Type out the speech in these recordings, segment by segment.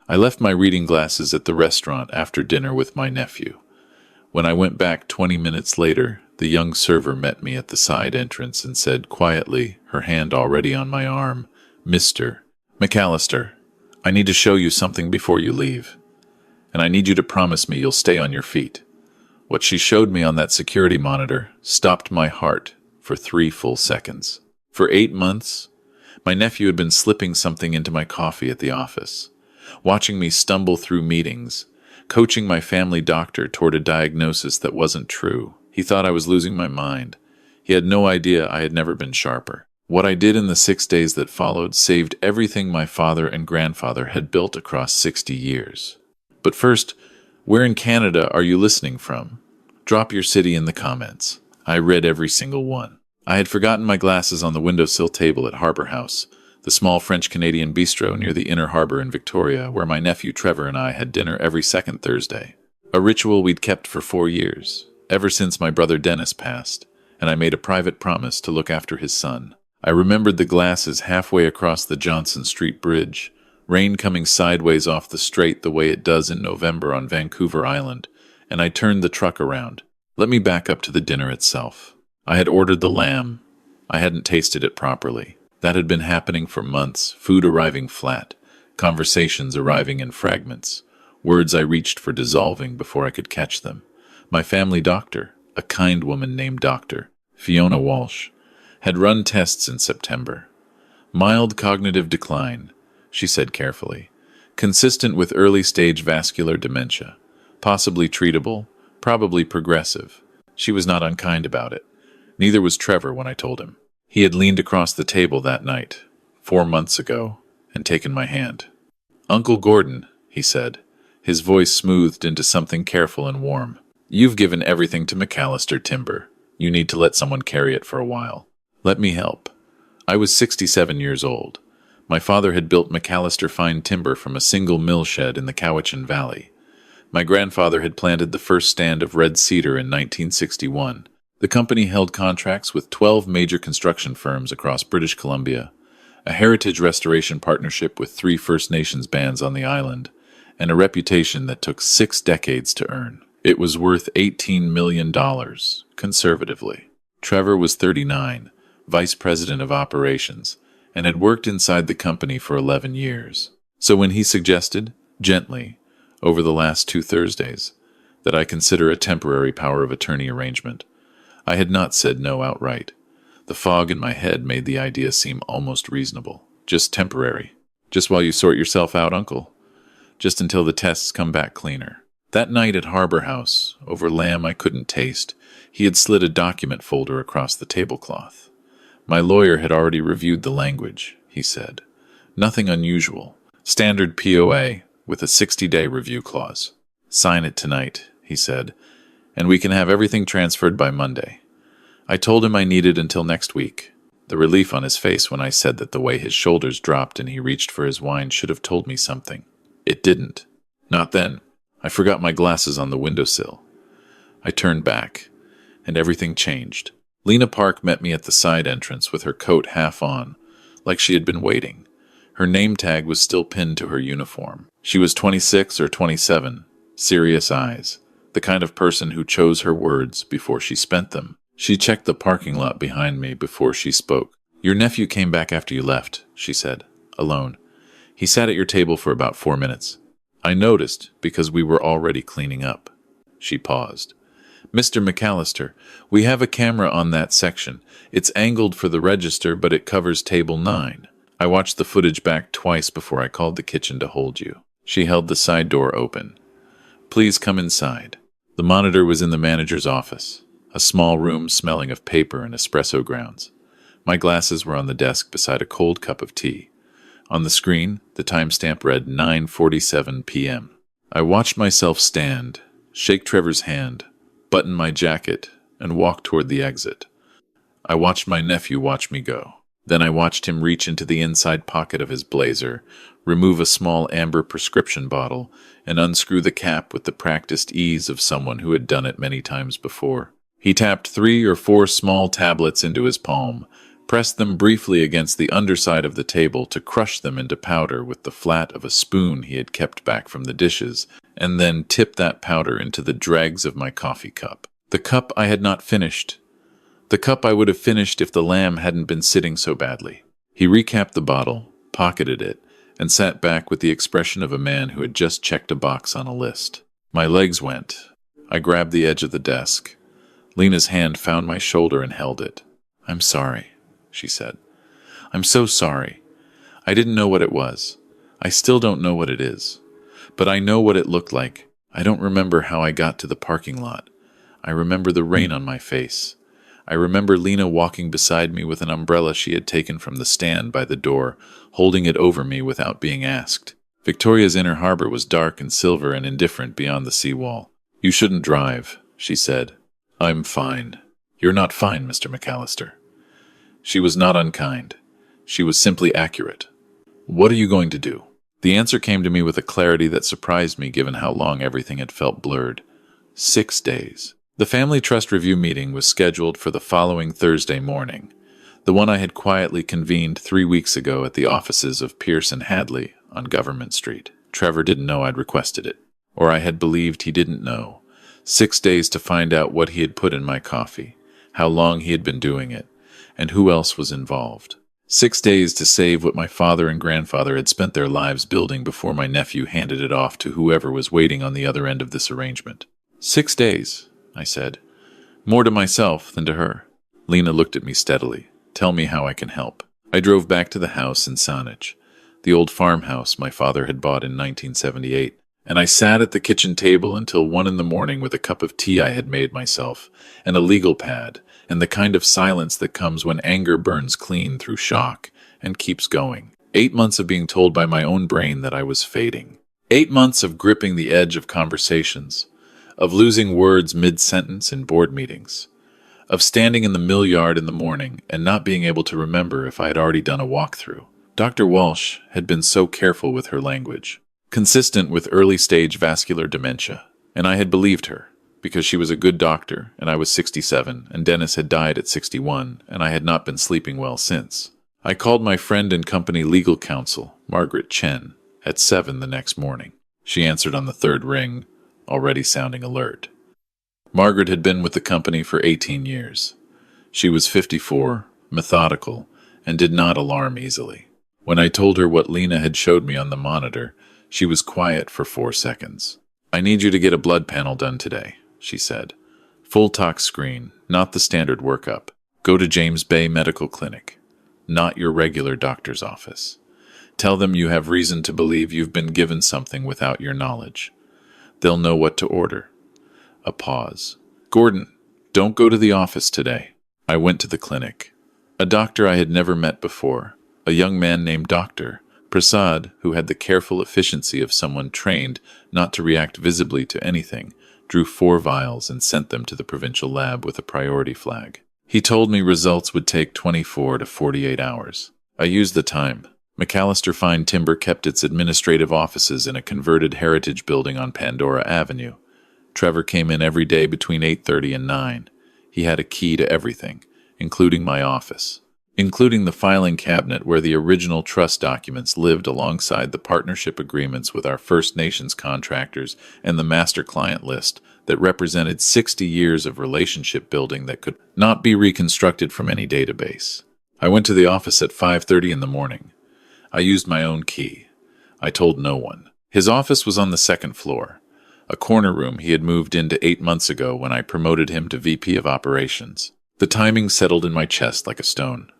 I left my reading glasses at the restaurant after dinner with my nephew. When I went back 20 minutes later, the young server met me at the side entrance and said quietly, her hand already on my arm, "Mr. MacAllister, I need to show you something before you leave. And I need you to promise me you'll stay on your feet." What she showed me on that security monitor stopped my heart for 3 full seconds. For 8 months, my nephew had been slipping something into my coffee at the office, watching me stumble through meetings, coaching my family doctor toward a diagnosis that wasn't true. He thought I was losing my mind. He had no idea I had never been sharper. What I did in the 6 days that followed saved everything my father and grandfather had built across 60 years. But first, where in Canada are you listening from? Drop your city in the comments. I read every single one. I had forgotten my glasses on the windowsill table at Harbour House, the small French-Canadian bistro near the Inner Harbour in Victoria, where my nephew Trevor and I had dinner every second Thursday. A ritual we'd kept for 4 years, ever since my brother Dennis passed, and I made a private promise to look after his son. I remembered the glasses halfway across the Johnson Street Bridge, rain coming sideways off the strait the way it does in November on Vancouver Island, and I turned the truck around. Let me back up to the dinner itself. I had ordered the lamb. I hadn't tasted it properly. That had been happening for months, food arriving flat, conversations arriving in fragments, words I reached for dissolving before I could catch them. My family doctor, a kind woman named Dr. Fiona Walsh, had run tests in September. Mild cognitive decline, she said carefully, consistent with early-stage vascular dementia, possibly treatable, probably progressive. She was not unkind about it. Neither was Trevor when I told him. He had leaned across the table that night, 4 months ago, and taken my hand. "Uncle Gordon," he said, his voice smoothed into something careful and warm. "You've given everything to MacAllister Timber. You need to let someone carry it for a while. Let me help." I was 67 years old. My father had built MacAllister Fine Timber from a single mill shed in the Cowichan Valley. My grandfather had planted the first stand of red cedar in 1961. The company held contracts with 12 major construction firms across British Columbia, a heritage restoration partnership with 3 First Nations bands on the island, and a reputation that took 6 decades to earn. It was worth $18 million, conservatively. Trevor was 39, vice president of operations, and had worked inside the company for 11 years. So when he suggested, gently, over the last 2 Thursdays, that I consider a temporary power of attorney arrangement, I had not said no outright. The fog in my head made the idea seem almost reasonable. Just temporary. Just while you sort yourself out, Uncle. Just until the tests come back cleaner. That night at Harbour House, over lamb I couldn't taste, he had slid a document folder across the tablecloth. My lawyer had already reviewed the language, he said. Nothing unusual. Standard POA, with a 60-day review clause. "Sign it tonight," he said, "and we can have everything transferred by Monday." I told him I needed until next week. The relief on his face when I said that the way his shoulders dropped and he reached for his wine should have told me something. It didn't. Not then. I forgot my glasses on the windowsill. I turned back, and everything changed. Lena Park met me at the side entrance with her coat half on, like she had been waiting. Her name tag was still pinned to her uniform. She was 26 or 27, serious eyes, the kind of person who chose her words before she spent them. She checked the parking lot behind me before she spoke. "Your nephew came back after you left," she said, alone. "He sat at your table for about 4 minutes. I noticed because we were already cleaning up." She paused. "Mr. MacAllister, we have a camera on that section. It's angled for the register, but it covers table 9. I watched the footage back twice before I called the kitchen to hold you." She held the side door open. "Please come inside." The monitor was in the manager's office, a small room smelling of paper and espresso grounds. My glasses were on the desk beside a cold cup of tea. On the screen, the timestamp read 9:47 p.m. I watched myself stand, shake Trevor's hand, button my jacket, and walk toward the exit. I watched my nephew watch me go. Then I watched him reach into the inside pocket of his blazer, remove a small amber prescription bottle, and unscrew the cap with the practiced ease of someone who had done it many times before. He tapped 3 or 4 small tablets into his palm, pressed them briefly against the underside of the table to crush them into powder with the flat of a spoon he had kept back from the dishes, and then tipped that powder into the dregs of my coffee cup. The cup I had not finished. The cup I would have finished if the lamb hadn't been sitting so badly. He recapped the bottle, pocketed it, and sat back with the expression of a man who had just checked a box on a list. My legs went. I grabbed the edge of the desk. Lena's hand found my shoulder and held it. "I'm sorry," she said. "I'm so sorry. I didn't know what it was. I still don't know what it is. But I know what it looked like. I don't remember how I got to the parking lot. I remember the rain on my face. I remember Lena walking beside me with an umbrella she had taken from the stand by the door, holding it over me without being asked. Victoria's inner harbor was dark and silver and indifferent beyond the seawall. "You shouldn't drive," she said. "I'm fine." "You're not fine, Mr. MacAllister." She was not unkind. She was simply accurate. "What are you going to do?" The answer came to me with a clarity that surprised me given how long everything had felt blurred. 6 days. The family trust review meeting was scheduled for the following Thursday morning, the one I had quietly convened 3 weeks ago at the offices of Pierce and Hadley on Government Street. Trevor didn't know I'd requested it, or I had believed he didn't know. 6 days to find out what he had put in my coffee, how long he had been doing it, and who else was involved. 6 days to save what my father and grandfather had spent their lives building before my nephew handed it off to whoever was waiting on the other end of this arrangement. 6 days, I said. More to myself than to her. Lena looked at me steadily. "Tell me how I can help." I drove back to the house in Saanich, the old farmhouse my father had bought in 1978, and I sat at the kitchen table until 1 in the morning with a cup of tea I had made myself, and a legal pad, and the kind of silence that comes when anger burns clean through shock and keeps going. 8 months of being told by my own brain that I was fading. 8 months of gripping the edge of conversations, of losing words mid-sentence in board meetings, of standing in the mill yard in the morning and not being able to remember if I had already done a walkthrough. Dr. Walsh had been so careful with her language, consistent with early-stage vascular dementia, and I had believed her, because she was a good doctor, and I was 67, and Dennis had died at 61, and I had not been sleeping well since. I called my friend and company legal counsel, Margaret Chen, at 7 the next morning. She answered on the 3rd ring, already sounding alert. Margaret had been with the company for 18 years. She was 54, methodical, and did not alarm easily. When I told her what Lena had showed me on the monitor, she was quiet for 4 seconds. "I need you to get a blood panel done today," she said. "Full tox screen, not the standard workup. Go to James Bay Medical Clinic, not your regular doctor's office. Tell them you have reason to believe you've been given something without your knowledge. They'll know what to order." A pause. "Gordon, don't go to the office today." I went to the clinic. A doctor I had never met before, a young man named Dr. Prasad, who had the careful efficiency of someone trained not to react visibly to anything, drew 4 vials and sent them to the provincial lab with a priority flag. He told me results would take 24 to 48 hours. I used the time. MacAllister Fine Timber kept its administrative offices in a converted heritage building on Pandora Avenue. Trevor came in every day between 8:30 and 9. He had a key to everything, including my office, including the filing cabinet where the original trust documents lived alongside the partnership agreements with our First Nations contractors and the master client list that represented 60 years of relationship building that could not be reconstructed from any database. I went to the office at 5:30 in the morning. I used my own key. I told no one. His office was on the 2nd floor, a corner room he had moved into 8 months ago when I promoted him to VP of Operations. The timing settled in my chest like a stone.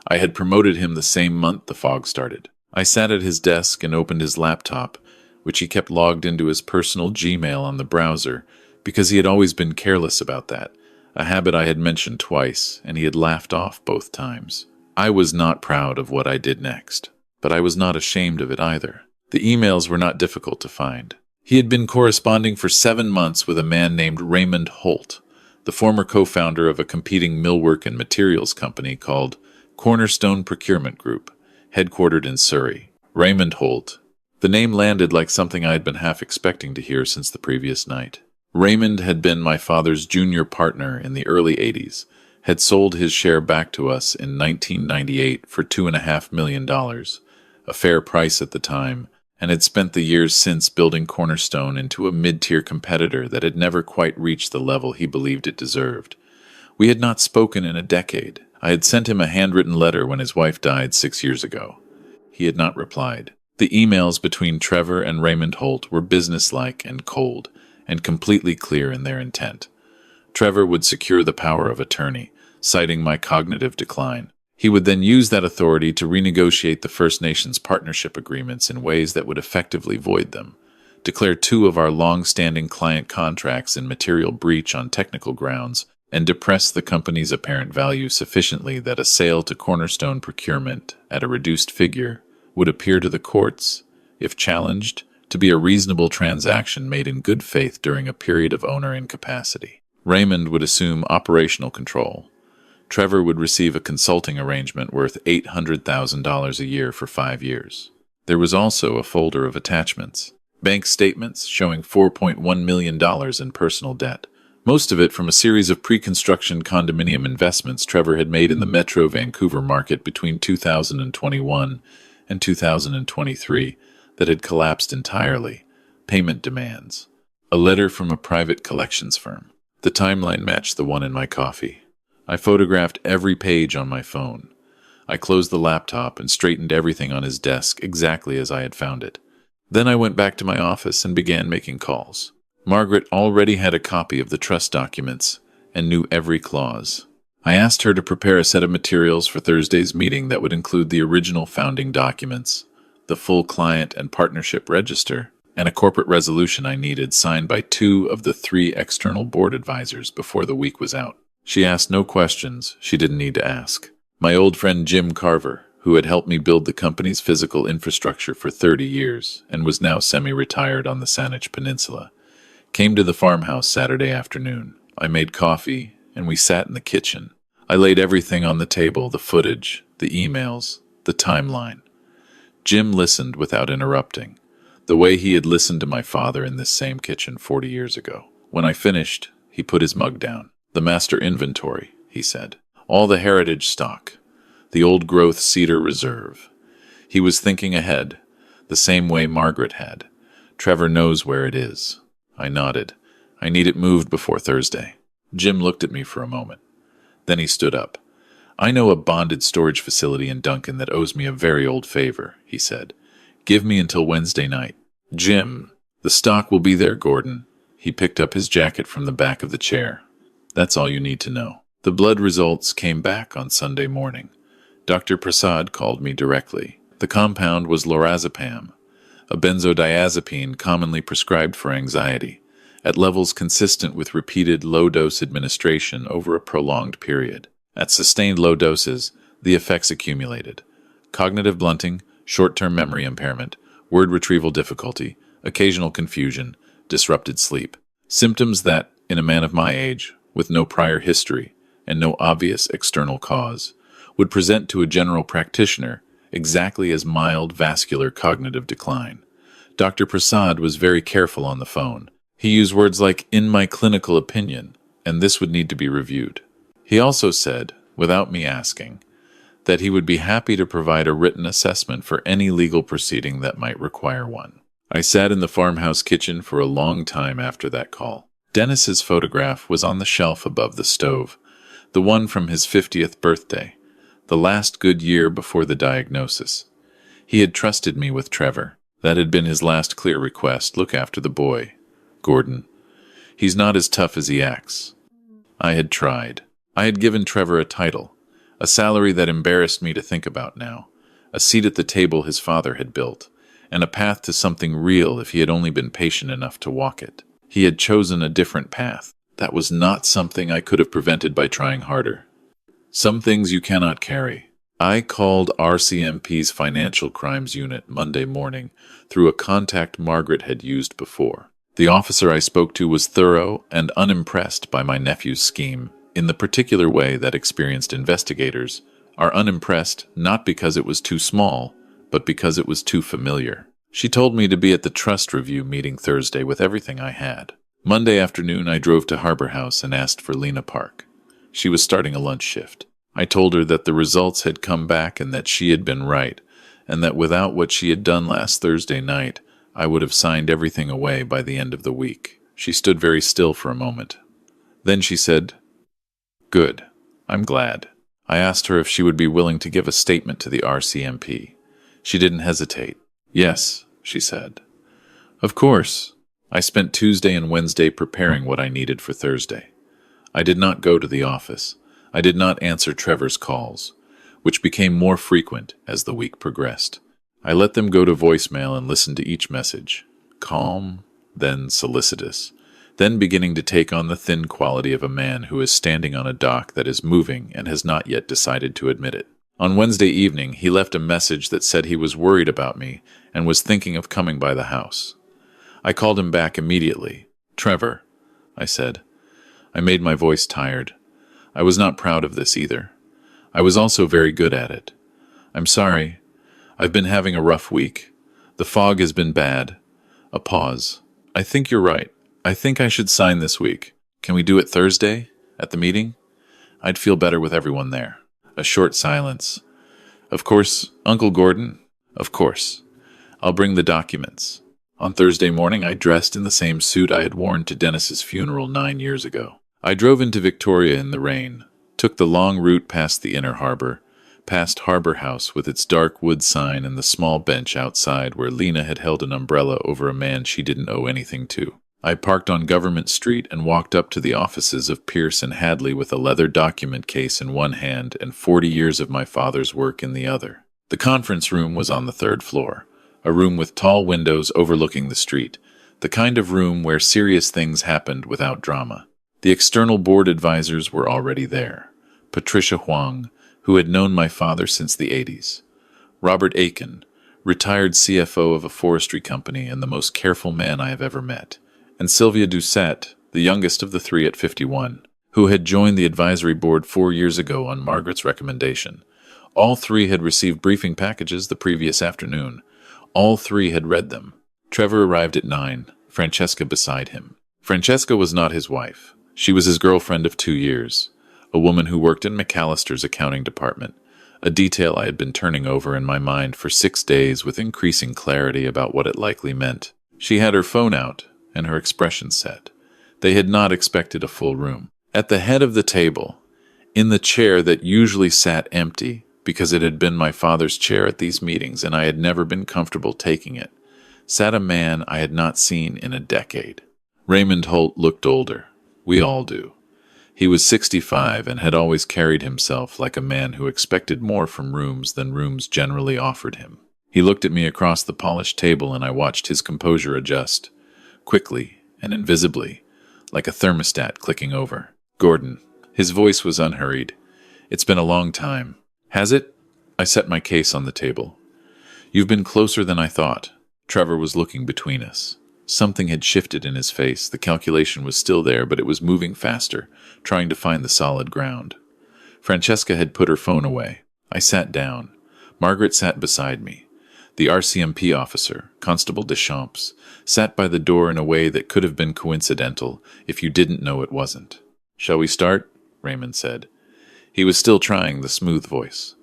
I had promoted him the same month the fog started. I sat at his desk and opened his laptop, which he kept logged into his personal Gmail on the browser, because he had always been careless about that, a habit I had mentioned twice, and he had laughed off both times. I was not proud of what I did next, but I was not ashamed of it either. The emails were not difficult to find. He had been corresponding for 7 months with a man named Raymond Holt, the former co-founder of a competing millwork and materials company called Cornerstone Procurement Group, headquartered in Surrey. Raymond Holt. The name landed like something I had been half expecting to hear since the previous night. Raymond had been my father's junior partner in the early 80s, had sold his share back to us in 1998 for $2.5 million, a fair price at the time, and had spent the years since building Cornerstone into a mid-tier competitor that had never quite reached the level he believed it deserved. We had not spoken in a decade. I had sent him a handwritten letter when his wife died 6 years ago. He had not replied. The emails between Trevor and Raymond Holt were businesslike and cold, and completely clear in their intent. Trevor would secure the power of attorney, citing my cognitive decline. He would then use that authority to renegotiate the First Nations partnership agreements in ways that would effectively void them, declare 2 of our long-standing client contracts in material breach on technical grounds, and depress the company's apparent value sufficiently that a sale to Cornerstone procurement at a reduced figure would appear to the courts, if challenged, to be a reasonable transaction made in good faith during a period of owner incapacity. Raymond would assume operational control. Trevor would receive a consulting arrangement worth $800,000 a year for 5 years. There was also a folder of attachments. Bank statements showing $4.1 million in personal debt, most of it from a series of pre-construction condominium investments Trevor had made in the Metro Vancouver market between 2021 and 2023 that had collapsed entirely. Payment demands. A letter from a private collections firm. The timeline matched the one in my coffee. I photographed every page on my phone. I closed the laptop and straightened everything on his desk exactly as I had found it. Then I went back to my office and began making calls. Margaret already had a copy of the trust documents and knew every clause. I asked her to prepare a set of materials for Thursday's meeting that would include the original founding documents, the full client and partnership register, and a corporate resolution I needed signed by 2 of the 3 external board advisors before the week was out. She asked no questions she didn't need to ask. My old friend Jim Carver, who had helped me build the company's physical infrastructure for 30 years and was now semi-retired on the Saanich Peninsula, came to the farmhouse Saturday afternoon. I made coffee, and we sat in the kitchen. I laid everything on the table, the footage, the emails, the timeline. Jim listened without interrupting, the way he had listened to my father in this same kitchen 40 years ago. When I finished, he put his mug down. "The master inventory," he said. "All the heritage stock. The old-growth cedar reserve." He was thinking ahead, the same way Margaret had. "Trevor knows where it is." I nodded. "I need it moved before Thursday." Jim looked at me for a moment. Then he stood up. "I know a bonded storage facility in Duncan that owes me a very old favor," he said. "Give me until Wednesday night." "Jim, the stock will be there, Gordon." He picked up his jacket from the back of the chair. "That's all you need to know." The blood results came back on Sunday morning. Dr. Prasad called me directly. The compound was lorazepam, a benzodiazepine commonly prescribed for anxiety, at levels consistent with repeated low-dose administration over a prolonged period. At sustained low doses, the effects accumulated. Cognitive blunting, short-term memory impairment, word retrieval difficulty, occasional confusion, disrupted sleep. Symptoms that, in a man of my age, with no prior history and no obvious external cause, would present to a general practitioner exactly as mild vascular cognitive decline. Dr. Prasad was very careful on the phone. He used words like, "in my clinical opinion," and this would need to be reviewed. He also said, without me asking, that he would be happy to provide a written assessment for any legal proceeding that might require one. I sat in the farmhouse kitchen for a long time after that call. Dennis's photograph was on the shelf above the stove, the one from his 50th birthday, the last good year before the diagnosis. He had trusted me with Trevor. That had been his last clear request: "Look after the boy, Gordon. He's not as tough as he acts." I had tried. I had given Trevor a title, a salary that embarrassed me to think about now, a seat at the table his father had built, and a path to something real if he had only been patient enough to walk it. He had chosen a different path. That was not something I could have prevented by trying harder. Some things you cannot carry. I called RCMP's Financial Crimes Unit Monday morning through a contact Margaret had used before. The officer I spoke to was thorough and unimpressed by my nephew's scheme, in the particular way that experienced investigators are unimpressed not because it was too small, but because it was too familiar. She told me to be at the trust review meeting Thursday with everything I had. Monday afternoon I drove to Harbor House and asked for Lena Park. She was starting a lunch shift. I told her that the results had come back and that she had been right, and that without what she had done last Thursday night, I would have signed everything away by the end of the week. She stood very still for a moment. Then she said, "Good. I'm glad." I asked her if she would be willing to give a statement to the RCMP. She didn't hesitate. "Yes," she said. "Of course." I spent Tuesday and Wednesday preparing what I needed for Thursday. I did not go to the office. I did not answer Trevor's calls, which became more frequent as the week progressed. I let them go to voicemail and listened to each message, calm, then solicitous, then beginning to take on the thin quality of a man who is standing on a dock that is moving and has not yet decided to admit it. On Wednesday evening, he left a message that said he was worried about me and was thinking of coming by the house. I called him back immediately. "Trevor," I said. I made my voice tired. I was not proud of this either. I was also very good at it. "I'm sorry. I've been having a rough week. The fog has been bad." A pause. "I think you're right. I think I should sign this week. Can we do it Thursday? At the meeting? I'd feel better with everyone there." A short silence. "Of course, Uncle Gordon? Of course. I'll bring the documents." On Thursday morning, I dressed in the same suit I had worn to Dennis's funeral 9 years ago. I drove into Victoria in the rain, took the long route past the inner harbor, past Harbor House with its dark wood sign and the small bench outside where Lena had held an umbrella over a man she didn't owe anything to. I parked on Government Street and walked up to the offices of Pierce and Hadley with a leather document case in one hand and 40 years of my father's work in the other. The conference room was on the 3rd floor, a room with tall windows overlooking the street, the kind of room where serious things happened without drama. The external board advisors were already there. Patricia Huang, who had known my father since the 80s. Robert Aiken, retired CFO of a forestry company and the most careful man I have ever met. And Sylvia Doucette, the youngest of the three at 51, who had joined the advisory board 4 years ago on Margaret's recommendation. All three had received briefing packages the previous afternoon. All three had read them. Trevor arrived at 9, Francesca beside him. Francesca was not his wife. She was his girlfriend of 2 years, a woman who worked in MacAllister's accounting department, a detail I had been turning over in my mind for 6 days with increasing clarity about what it likely meant. She had her phone out and her expression set. They had not expected a full room. At the head of the table, in the chair that usually sat empty because it had been my father's chair at these meetings and I had never been comfortable taking it, sat a man I had not seen in a decade. Raymond Holt looked older. We all do. He was 65 and had always carried himself like a man who expected more from rooms than rooms generally offered him. He looked at me across the polished table and I watched his composure adjust, quickly and invisibly, like a thermostat clicking over. "Gordon." His voice was unhurried. "It's been a long time." "Has it?" I set my case on the table. "You've been closer than I thought." Trevor was looking between us. Something had shifted in his face. The calculation was still there, but it was moving faster, trying to find the solid ground. Francesca had put her phone away. I sat down. Margaret sat beside me. The RCMP officer, Constable Deschamps, sat by the door in a way that could have been coincidental if you didn't know it wasn't. "Shall we start?" Raymond said. He was still trying the smooth voice.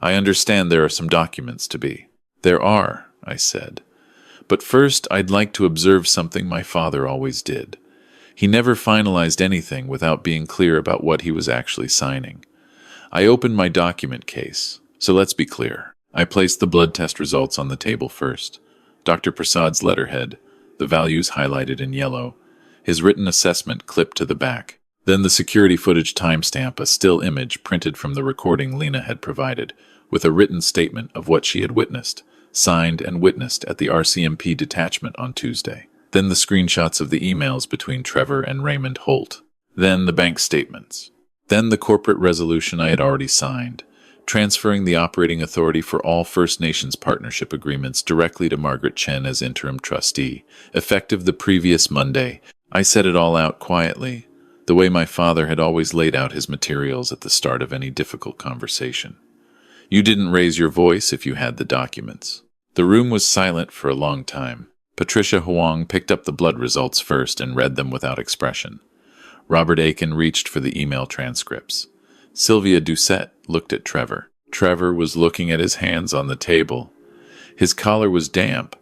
"I understand there are some documents to be." "There are," I said. "But first, I'd like to observe something my father always did. He never finalized anything without being clear about what he was actually signing. I opened my document case, so let's be clear. I placed the blood test results on the table first. Dr. Prasad's letterhead, the values highlighted in yellow, his written assessment clipped to the back. Then the security footage timestamp, a still image printed from the recording Lena had provided, with a written statement of what she had witnessed, signed and witnessed at the RCMP detachment on Tuesday. Then the screenshots of the emails between Trevor and Raymond Holt. Then the bank statements. Then the corporate resolution I had already signed, transferring the operating authority for all First Nations partnership agreements directly to Margaret Chen as interim trustee, effective the previous Monday. I set it all out quietly, the way my father had always laid out his materials at the start of any difficult conversation. You didn't raise your voice if you had the documents. The room was silent for a long time. Patricia Huang picked up the blood results first and read them without expression. Robert Aiken reached for the email transcripts. Sylvia Doucette looked at Trevor. Trevor was looking at his hands on the table. His collar was damp.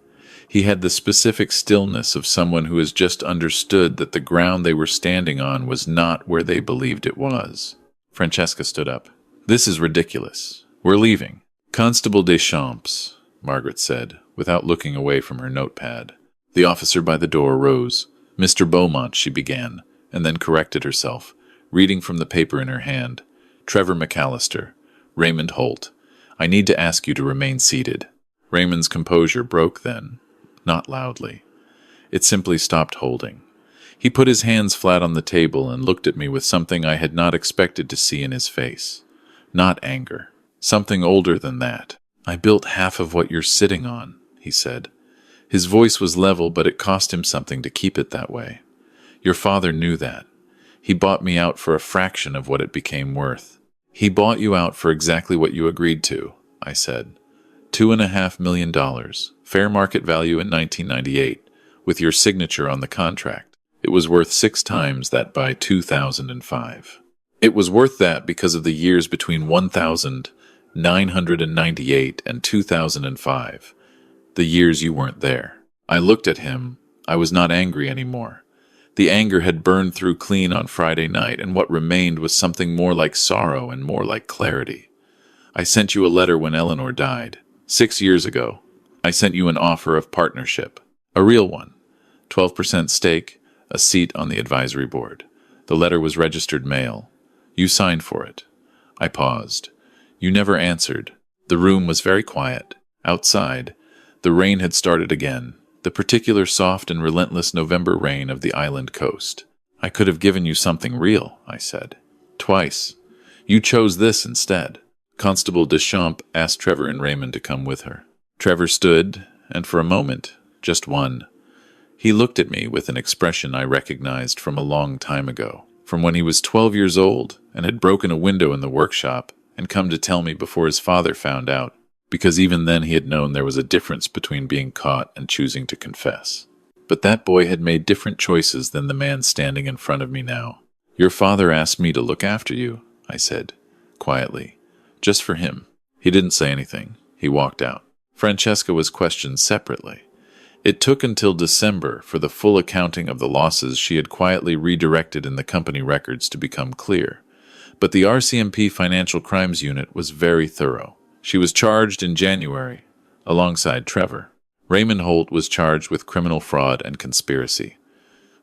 He had the specific stillness of someone who has just understood that the ground they were standing on was not where they believed it was. Francesca stood up. "This is ridiculous. We're leaving." "Constable Deschamps," Margaret said, without looking away from her notepad. The officer by the door rose. "Mr. Beaumont," she began, and then corrected herself, reading from the paper in her hand. "Trevor MacAllister, Raymond Holt, I need to ask you to remain seated." Raymond's composure broke then, not loudly. It simply stopped holding. He put his hands flat on the table and looked at me with something I had not expected to see in his face. Not anger. Something older than that. "I built half of what you're sitting on," he said. His voice was level, but it cost him something to keep it that way. "Your father knew that. He bought me out for a fraction of what it became worth." "He bought you out for exactly what you agreed to," I said. $2.5 million, fair market value in 1998, with your signature on the contract. It was worth 6 times that by 2005. It was worth that because of the years between 1998 and 2005, the years you weren't there. I looked at him. I was not angry anymore. The anger had burned through clean on Friday night, and what remained was something more like sorrow and more like clarity. "I sent you a letter when Eleanor died. 6 years ago. I sent you an offer of partnership. A real one. 12% stake, a seat on the advisory board. The letter was registered mail. You signed for it." I paused. You never answered. The room was very quiet. Outside, the rain had started again, the particular soft and relentless November rain of the island coast. "I could have given you something real," I said. "Twice. You chose this instead." Constable Deschamps asked Trevor and Raymond to come with her. Trevor stood, and for a moment, just one, he looked at me with an expression I recognized from a long time ago, from when he was 12 years old and had broken a window in the workshop and come to tell me before his father found out, because even then he had known there was a difference between being caught and choosing to confess. But that boy had made different choices than the man standing in front of me now. "Your father asked me to look after you," I said, quietly. "Just for him." He didn't say anything. He walked out. Francesca was questioned separately. It took until December for the full accounting of the losses she had quietly redirected in the company records to become clear. But the RCMP Financial Crimes Unit was very thorough. She was charged in January, alongside Trevor. Raymond Holt was charged with criminal fraud and conspiracy.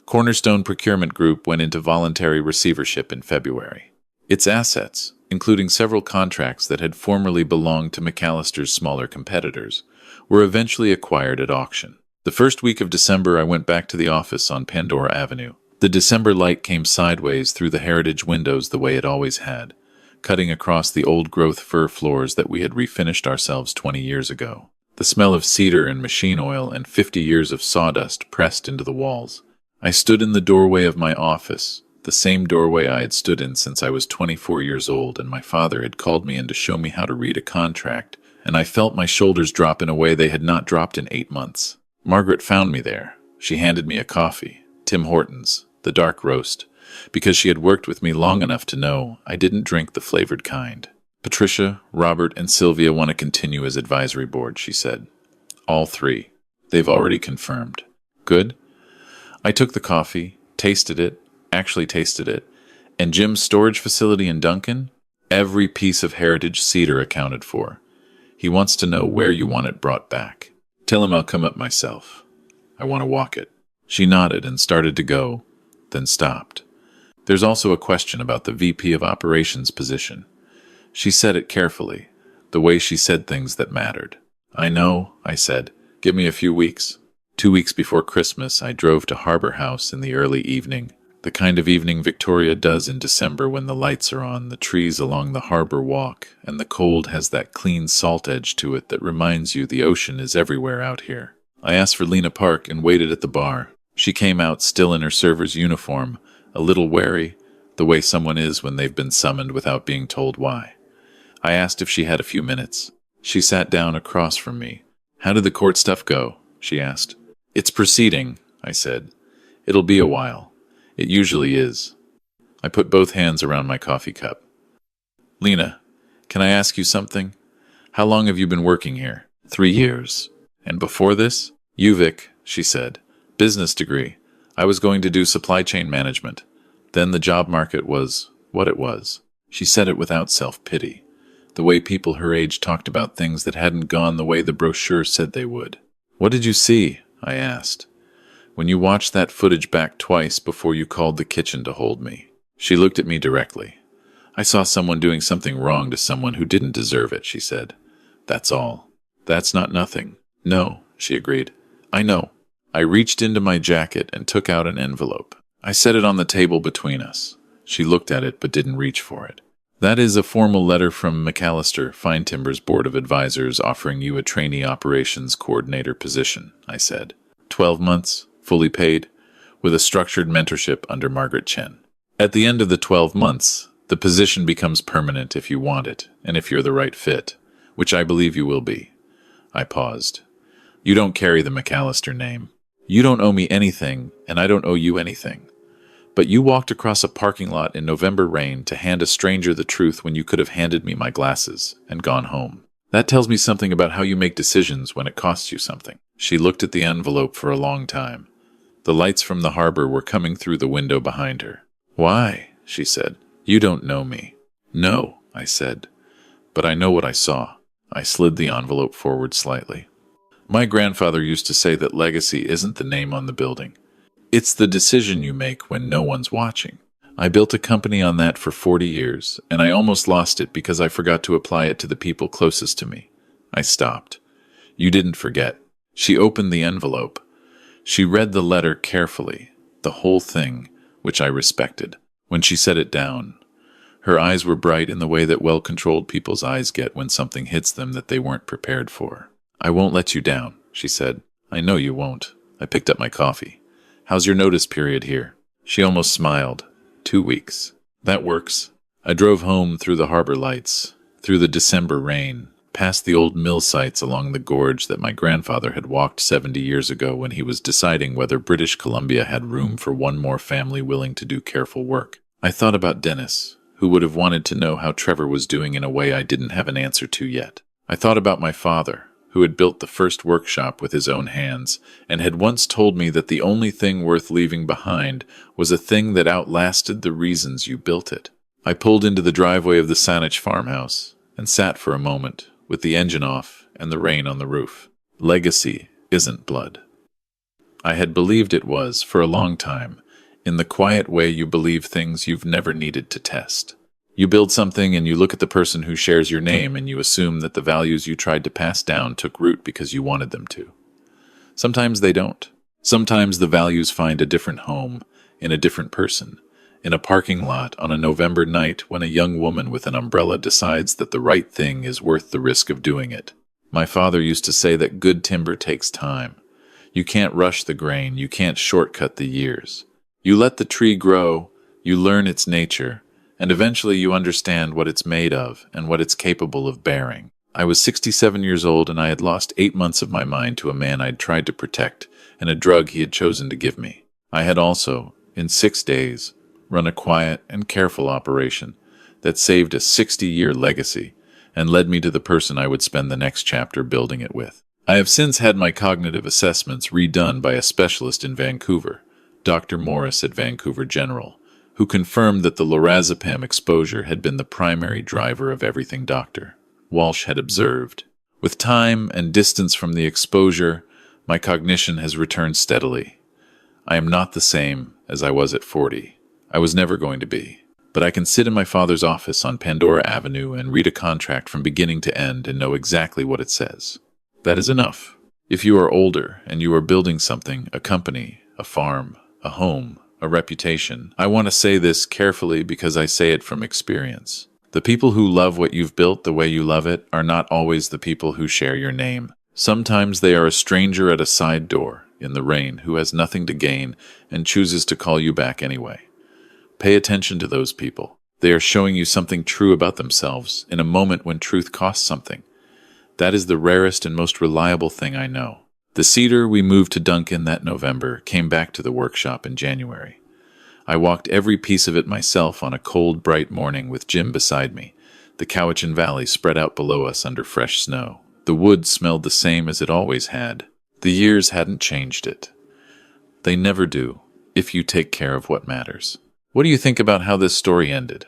Cornerstone Procurement Group went into voluntary receivership in February. Its assets, including several contracts that had formerly belonged to MacAllister's smaller competitors, were eventually acquired at auction. The first week of December, I went back to the office on Pandora Avenue. The December light came sideways through the heritage windows the way it always had, cutting across the old-growth fir floors that we had refinished ourselves 20 years ago. The smell of cedar and machine oil and 50 years of sawdust pressed into the walls. I stood in the doorway of my office, the same doorway I had stood in since I was 24 years old, and my father had called me in to show me how to read a contract, and I felt my shoulders drop in a way they had not dropped in 8 months. Margaret found me there. She handed me a coffee, Tim Hortons, the dark roast, because she had worked with me long enough to know I didn't drink the flavored kind. "Patricia, Robert, and Sylvia want to continue as advisory board," she said. "All 3. They've already confirmed." "Good." I took the coffee, tasted it, and Jim's storage facility in Duncan, every piece of heritage cedar accounted for. He wants to know where you want it brought back. Tell him I'll come up myself. I want to walk it. She nodded and started to go, then stopped. There's also a question about the VP of Operations position. She said it carefully, the way she said things that mattered. "I know," I said. "Give me a few weeks." 2 weeks before Christmas, I drove to Harbor House in the early evening, the kind of evening Victoria does in December when the lights are on, the trees along the harbor walk, and the cold has that clean salt edge to it that reminds you the ocean is everywhere out here. I asked for Lena Park and waited at the bar. She came out still in her server's uniform, a little wary, the way someone is when they've been summoned without being told why. I asked if she had a few minutes. She sat down across from me. "How did the court stuff go?" she asked. "It's proceeding," I said. "It'll be a while. It usually is." I put both hands around my coffee cup. Lena, can I ask you something? How long have you been working here? 3 years. And before this? UVic, she said. Business degree. I was going to do supply chain management. Then the job market was what it was. She said it without self-pity. The way people her age talked about things that hadn't gone the way the brochure said they would. What did you see? I asked. When you watched that footage back twice before you called the kitchen to hold me. She looked at me directly. I saw someone doing something wrong to someone who didn't deserve it, she said. That's all. That's not nothing. No, she agreed. I know. I reached into my jacket and took out an envelope. I set it on the table between us. She looked at it but didn't reach for it. That is a formal letter from MacAllister Fine Timber's Board of Advisors offering you a trainee operations coordinator position, I said. 12 months, fully paid, with a structured mentorship under Margaret Chen. At the end of the 12 months, the position becomes permanent if you want it, and if you're the right fit, which I believe you will be. I paused. You don't carry the MacAllister name. You don't owe me anything, and I don't owe you anything. But you walked across a parking lot in November rain to hand a stranger the truth when you could have handed me my glasses and gone home. That tells me something about how you make decisions when it costs you something. She looked at the envelope for a long time. The lights from the harbor were coming through the window behind her. Why? She said. You don't know me. No, I said. But I know what I saw. I slid the envelope forward slightly. My grandfather used to say that legacy isn't the name on the building. It's the decision you make when no one's watching. I built a company on that for 40 years, and I almost lost it because I forgot to apply it to the people closest to me. I stopped. You didn't forget. She opened the envelope. She read the letter carefully, the whole thing, which I respected. When she set it down, her eyes were bright in the way that well-controlled people's eyes get when something hits them that they weren't prepared for. I won't let you down, she said. I know you won't. I picked up my coffee. How's your notice period here? She almost smiled. 2 weeks. That works. I drove home through the harbor lights, through the December rain, past the old mill sites along the gorge that my grandfather had walked 70 years ago when he was deciding whether British Columbia had room for one more family willing to do careful work. I thought about Dennis, who would have wanted to know how Trevor was doing in a way I didn't have an answer to yet. I thought about my father, who had built the first workshop with his own hands, and had once told me that the only thing worth leaving behind was a thing that outlasted the reasons you built it. I pulled into the driveway of the Saanich farmhouse and sat for a moment, with the engine off and the rain on the roof. Legacy isn't blood. I had believed it was for a long time, in the quiet way you believe things you've never needed to test. You build something and you look at the person who shares your name and you assume that the values you tried to pass down took root because you wanted them to. Sometimes they don't. Sometimes the values find a different home, in a different person, in a parking lot on a November night when a young woman with an umbrella decides that the right thing is worth the risk of doing it. My father used to say that good timber takes time. You can't rush the grain, you can't shortcut the years. You let the tree grow, you learn its nature, and eventually you understand what it's made of and what it's capable of bearing. I was 67 years old and I had lost 8 months of my mind to a man I'd tried to protect and a drug he had chosen to give me. I had also, in 6 days, run a quiet and careful operation that saved a 60-year legacy and led me to the person I would spend the next chapter building it with. I have since had my cognitive assessments redone by a specialist in Vancouver, Dr. Morris at Vancouver General, who confirmed that the lorazepam exposure had been the primary driver of everything Dr. Walsh had observed. With time and distance from the exposure, my cognition has returned steadily. I am not the same as I was at 40. I was never going to be. But I can sit in my father's office on Pandora Avenue and read a contract from beginning to end and know exactly what it says. That is enough. If you are older and you are building something, a company, a farm, a home, a reputation, I want to say this carefully because I say it from experience. The people who love what you've built the way you love it are not always the people who share your name. Sometimes they are a stranger at a side door in the rain who has nothing to gain and chooses to call you back anyway. Pay attention to those people. They are showing you something true about themselves in a moment when truth costs something. That is the rarest and most reliable thing I know. The cedar we moved to Duncan that November came back to the workshop in January. I walked every piece of it myself on a cold, bright morning with Jim beside me. The Cowichan Valley spread out below us under fresh snow. The woods smelled the same as it always had. The years hadn't changed it. They never do, if you take care of what matters. What do you think about how this story ended?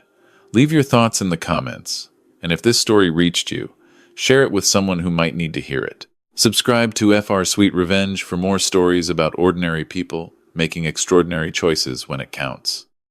Leave your thoughts in the comments. And if this story reached you, share it with someone who might need to hear it. Subscribe to fr-sweetrevenge for more stories about ordinary people making extraordinary choices when it counts.